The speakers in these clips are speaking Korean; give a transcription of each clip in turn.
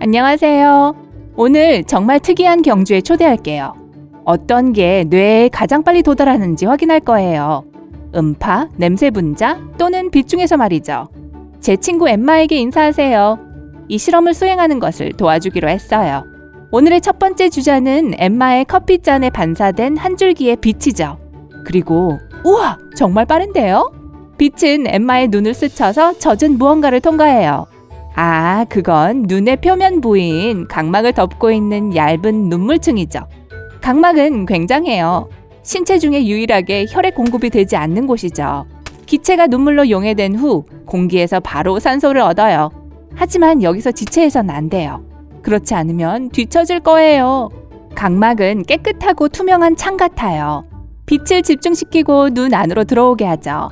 안녕하세요. 오늘 정말 특이한 경주에 초대할게요. 어떤 게 뇌에 가장 빨리 도달하는지 확인할 거예요. 음파, 냄새 분자 또는 빛 중에서 말이죠. 제 친구 엠마에게 인사하세요. 이 실험을 수행하는 것을 도와주기로 했어요. 오늘의 첫 번째 주자는 엠마의 커피잔에 반사된 한 줄기의 빛이죠. 그리고 우와! 정말 빠른데요? 빛은 엠마의 눈을 스쳐서 젖은 무언가를 통과해요. 아, 그건 눈의 표면 부위인 각막을 덮고 있는 얇은 눈물층이죠. 각막은 굉장해요. 신체 중에 유일하게 혈액 공급이 되지 않는 곳이죠. 기체가 눈물로 용해된 후 공기에서 바로 산소를 얻어요. 하지만 여기서 지체해서는 안 돼요. 그렇지 않으면 뒤처질 거예요. 각막은 깨끗하고 투명한 창 같아요. 빛을 집중시키고 눈 안으로 들어오게 하죠.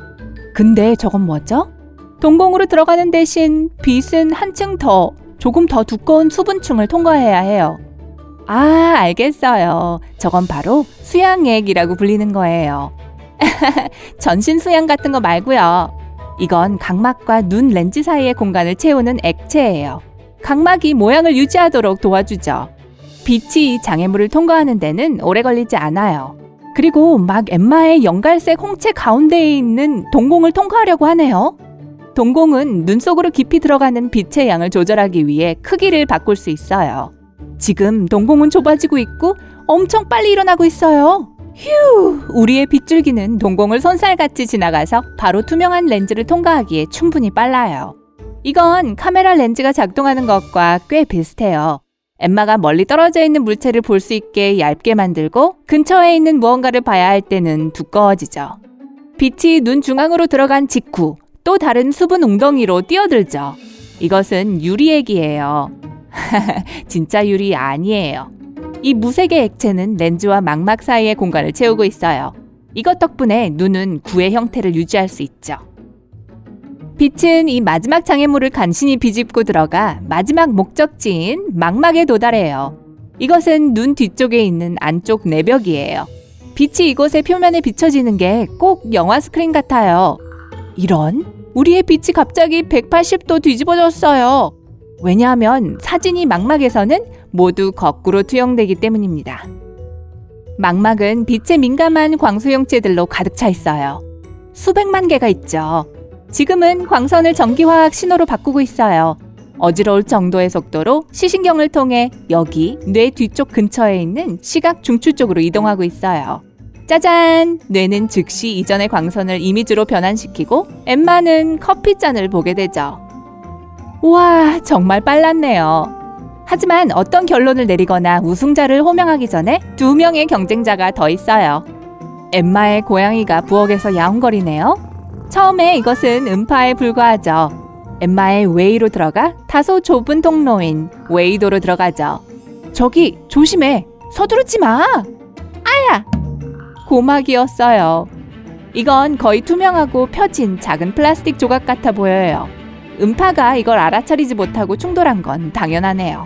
근데 저건 뭐죠? 동공으로 들어가는 대신 빛은 한층 더, 조금 더 두꺼운 수분층을 통과해야 해요. 아, 알겠어요. 저건 바로 수양액이라고 불리는 거예요. 전신 수양 같은 거 말고요. 이건 각막과 눈 렌즈 사이의 공간을 채우는 액체예요. 각막이 모양을 유지하도록 도와주죠. 빛이 이 장애물을 통과하는 데는 오래 걸리지 않아요. 그리고 막 엠마의 연갈색 홍채 가운데에 있는 동공을 통과하려고 하네요. 동공은 눈 속으로 깊이 들어가는 빛의 양을 조절하기 위해 크기를 바꿀 수 있어요. 지금 동공은 좁아지고 있고 엄청 빨리 일어나고 있어요. 휴! 우리의 빗줄기는 동공을 손살같이 지나가서 바로 투명한 렌즈를 통과하기에 충분히 빨라요. 이건 카메라 렌즈가 작동하는 것과 꽤 비슷해요. 엠마가 멀리 떨어져 있는 물체를 볼 수 있게 얇게 만들고 근처에 있는 무언가를 봐야 할 때는 두꺼워지죠. 빛이 눈 중앙으로 들어간 직후 또 다른 수분 웅덩이로 뛰어들죠. 이것은 유리액이에요. 진짜 유리 아니에요. 이 무색의 액체는 렌즈와 망막 사이의 공간을 채우고 있어요. 이것 덕분에 눈은 구의 형태를 유지할 수 있죠. 빛은 이 마지막 장애물을 간신히 비집고 들어가 마지막 목적지인 망막에 도달해요. 이것은 눈 뒤쪽에 있는 안쪽 내벽이에요. 빛이 이곳의 표면에 비춰지는 게 꼭 영화 스크린 같아요. 이런? 우리의 빛이 갑자기 180도 뒤집어졌어요. 왜냐하면 사진이 망막에서는 모두 거꾸로 투영되기 때문입니다. 망막은 빛에 민감한 광소형체들로 가득 차 있어요. 수백만 개가 있죠. 지금은 광선을 전기화학 신호로 바꾸고 있어요. 어지러울 정도의 속도로 시신경을 통해 여기 뇌 뒤쪽 근처에 있는 시각 중추 쪽으로 이동하고 있어요. 짜잔! 뇌는 즉시 이전의 광선을 이미지로 변환시키고 엠마는 커피잔을 보게 되죠. 우와, 정말 빨랐네요. 하지만 어떤 결론을 내리거나 우승자를 호명하기 전에 2명의 경쟁자가 더 있어요. 엠마의 고양이가 부엌에서 야옹거리네요. 처음에 이것은 음파에 불과하죠. 엠마의 웨이로 들어가 다소 좁은 통로인 웨이도로 들어가죠. 저기 조심해. 서두르지 마. 아야! 고막이었어요. 이건 거의 투명하고 펴진 작은 플라스틱 조각 같아 보여요. 음파가 이걸 알아차리지 못하고 충돌한 건 당연하네요.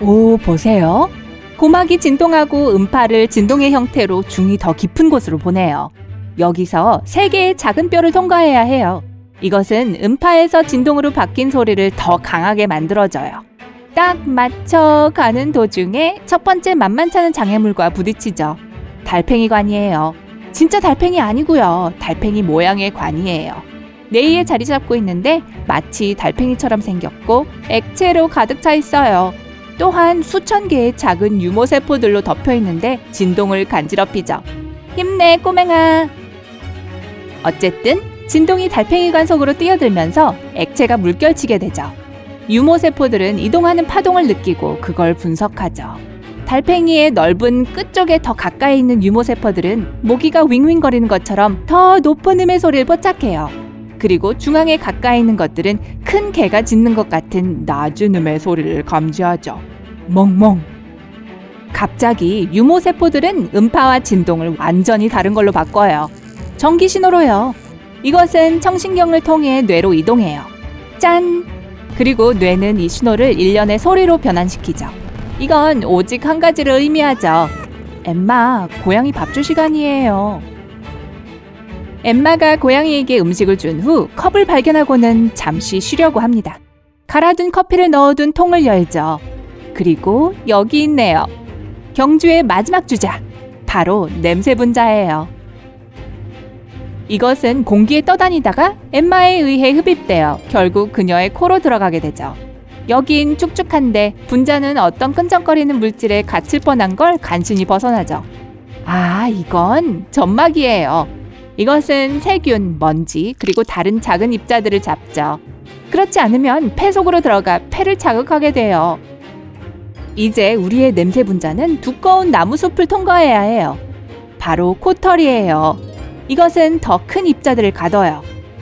오, 보세요. 고막이 진동하고 음파를 진동의 형태로 중이 더 깊은 곳으로 보내요. 여기서 3개의 작은 뼈를 통과해야 해요. 이것은 음파에서 진동으로 바뀐 소리를 더 강하게 만들어줘요. 딱 맞춰 가는 도중에 첫 번째 만만찮은 장애물과 부딪히죠. 달팽이 관이에요. 진짜 달팽이 아니고요. 달팽이 모양의 관이에요. 뇌에 자리 잡고 있는데 마치 달팽이처럼 생겼고 액체로 가득 차 있어요. 또한 수천 개의 작은 유모세포들로 덮여 있는데 진동을 간지럽히죠. 힘내 꼬맹아. 어쨌든 진동이 달팽이관 속으로 뛰어들면서 액체가 물결치게 되죠. 유모세포들은 이동하는 파동을 느끼고 그걸 분석하죠. 달팽이의 넓은 끝쪽에 더 가까이 있는 유모세포들은 모기가 윙윙거리는 것처럼 더 높은 음의 소리를 포착해요. 그리고 중앙에 가까이 있는 것들은 큰 개가 짖는 것 같은 낮은 음의 소리를 감지하죠. 멍멍. 갑자기 유모세포들은 음파와 진동을 완전히 다른 걸로 바꿔요. 전기 신호로요. 이것은 청신경을 통해 뇌로 이동해요. 짠! 그리고 뇌는 이 신호를 일련의 소리로 변환시키죠. 이건 오직 한 가지를 의미하죠. 엠마, 고양이 밥 줄 시간이에요. 엠마가 고양이에게 음식을 준 후 컵을 발견하고는 잠시 쉬려고 합니다. 갈아둔 커피를 넣어둔 통을 열죠. 그리고 여기 있네요. 경주의 마지막 주자, 바로 냄새 분자예요. 이것은 공기에 떠다니다가 엠마에 의해 흡입되어 결국 그녀의 코로 들어가게 되죠. 여긴 축축한데 분자는 어떤 끈적거리는 물질에 갇힐 뻔한 걸 간신히 벗어나죠. 아, 이건 점막이에요. 이것은 세균, 먼지, 그리고 다른 작은 입자들을 잡죠. 그렇지 않으면 폐 속으로 들어가 폐를 자극하게 돼요. 이제 우리의 냄새 분자는 두꺼운 나무숲을 통과해야 해요. 바로 코털이에요. 이것은 더 큰 입자들을 가둬요.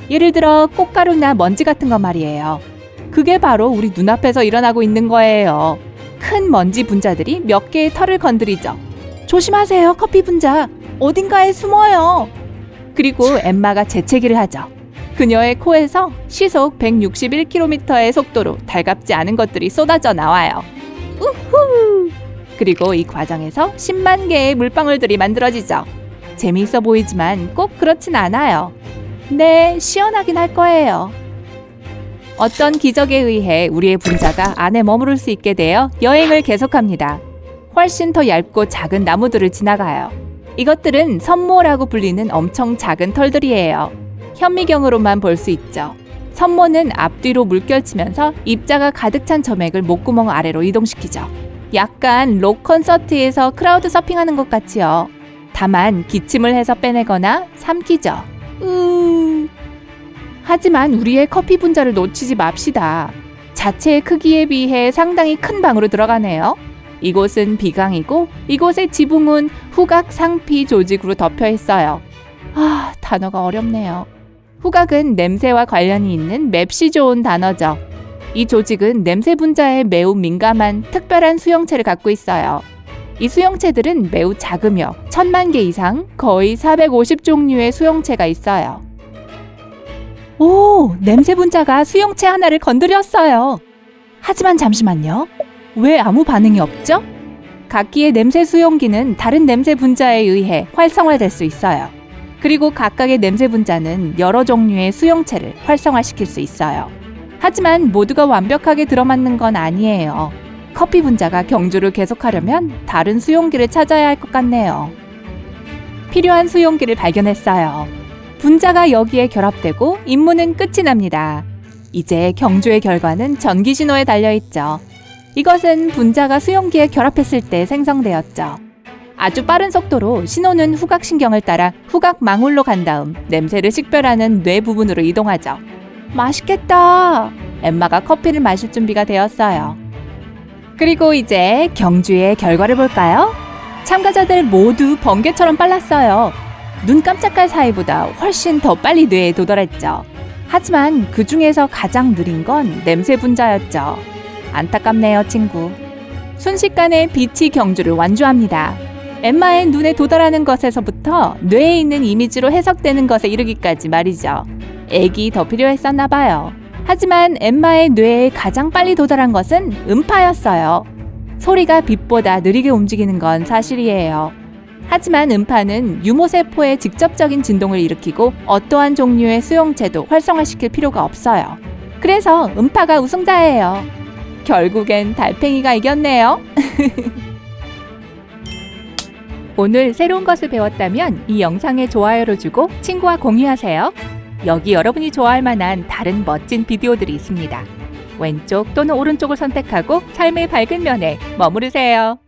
예를 들어 꽃가루나 먼지 같은 거 말이에요. 그게 바로 우리 눈앞에서 일어나고 있는 거예요. 큰 먼지 분자들이 몇 개의 털을 건드리죠. 조심하세요, 커피 분자. 어딘가에 숨어요. 그리고 엠마가 재채기를 하죠. 그녀의 코에서 시속 161km의 속도로 달갑지 않은 것들이 쏟아져 나와요. 우후! 그리고 이 과정에서 10만 개의 물방울들이 만들어지죠. 재미있어 보이지만 꼭 그렇진 않아요. 네, 시원하긴 할 거예요. 어떤 기적에 의해 우리의 분자가 안에 머무를 수 있게 되어 여행을 계속합니다. 훨씬 더 얇고 작은 나무들을 지나가요. 이것들은 선모라고 불리는 엄청 작은 털들이에요. 현미경으로만 볼 수 있죠. 선모는 앞뒤로 물결치면서 입자가 가득 찬 점액을 목구멍 아래로 이동시키죠. 약간 록 콘서트에서 크라우드 서핑하는 것 같지요. 다만 기침을 해서 빼내거나 삼키죠. 하지만 우리의 커피 분자를 놓치지 맙시다. 자체의 크기에 비해 상당히 큰 방으로 들어가네요. 이곳은 비강이고 이곳의 지붕은 후각 상피 조직으로 덮여 있어요. 아, 단어가 어렵네요. 후각은 냄새와 관련이 있는 맵시 좋은 단어죠. 이 조직은 냄새 분자에 매우 민감한 특별한 수용체를 갖고 있어요. 이 수용체들은 매우 작으며 1000만 개 이상, 거의 450종류의 수용체가 있어요. 오, 냄새 분자가 수용체 하나를 건드렸어요. 하지만 잠시만요. 왜 아무 반응이 없죠? 각기의 냄새 수용기는 다른 냄새 분자에 의해 활성화될 수 있어요. 그리고 각각의 냄새 분자는 여러 종류의 수용체를 활성화시킬 수 있어요. 하지만 모두가 완벽하게 들어맞는 건 아니에요. 커피 분자가 경주를 계속하려면 다른 수용기를 찾아야 할 것 같네요. 필요한 수용기를 발견했어요. 분자가 여기에 결합되고 임무는 끝이 납니다. 이제 경주의 결과는 전기 신호에 달려있죠. 이것은 분자가 수용기에 결합했을 때 생성되었죠. 아주 빠른 속도로 신호는 후각신경을 따라 후각망울로 간 다음 냄새를 식별하는 뇌 부분으로 이동하죠. 맛있겠다. 엠마가 커피를 마실 준비가 되었어요. 그리고 이제 경주의 결과를 볼까요? 참가자들 모두 번개처럼 빨랐어요. 눈 깜짝할 사이보다 훨씬 더 빨리 뇌에 도달했죠. 하지만 그 중에서 가장 느린 건 냄새 분자였죠. 안타깝네요, 친구. 순식간에 빛이 경주를 완주합니다. 엠마의 눈에 도달하는 것에서부터 뇌에 있는 이미지로 해석되는 것에 이르기까지 말이죠. 액이 더 필요했었나 봐요. 하지만 엠마의 뇌에 가장 빨리 도달한 것은 음파였어요. 소리가 빛보다 느리게 움직이는 건 사실이에요. 하지만 음파는 유모세포의 직접적인 진동을 일으키고 어떠한 종류의 수용체도 활성화시킬 필요가 없어요. 그래서 음파가 우승자예요. 결국엔 달팽이가 이겼네요. 오늘 새로운 것을 배웠다면 이 영상에 좋아요를 주고 친구와 공유하세요. 여기 여러분이 좋아할 만한 다른 멋진 비디오들이 있습니다. 왼쪽 또는 오른쪽을 선택하고 삶의 밝은 면에 머무르세요.